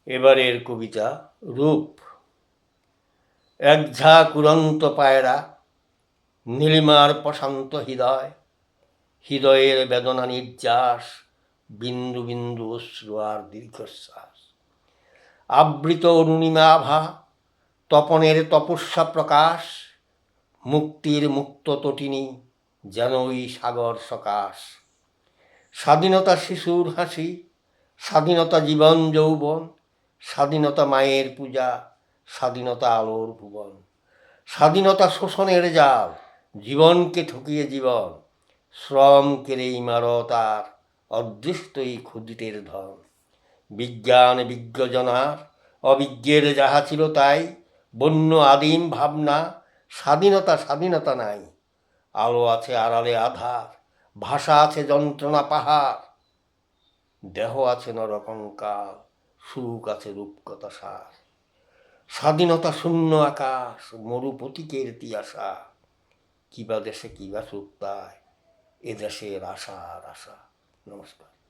এবারের কবিতা রূপ। এক ঝাঁক উড়ন্ত পায়রা, নীলিমার প্রশান্ত হৃদয়, হৃদয়ের বেদনা নির্যাস, বিন্দু বিন্দু অশ্রু আর দীর্ঘশ্বাস। আবৃত অরুণিমা আভা, তপনের তপস্যা প্রকাশ, মুক্তির মুক্ত তটিনী, যেন ওই সাগর সকাশ। স্বাধীনতা শিশুর হাসি, স্বাধীনতা জীবন যৌবন, স্বাধীনতা মায়ের পূজা, স্বাধীনতা আলোর ভুবন। স্বাধীনতা শোষণের জাল, জীবনকে ঠকিয়ে জীবন, শ্রম কেড়ে ইমারত আর অদৃষ্ট এই ক্ষুদিতের ধন। বিজ্ঞান বিজ্ঞজনার, অবিজ্ঞের যাহা ছিল তাই, বন্য আদিম ভাবনা, স্বাধীনতা স্বাধীনতা নাই। আলো আছে আড়ালে আধার, ভাষা আছে যন্ত্রণা পাহাড়, দেহ আছে নরকঙ্কাল, সুখ আছে রূপকথা সার। স্বাধীনতা শূন্য আকাশ, মরু প্রতীকের তিয়াসা, কিবা দেশে কিবা সুখ তাই, এ দেশের আশা আর আশা। নমস্কার।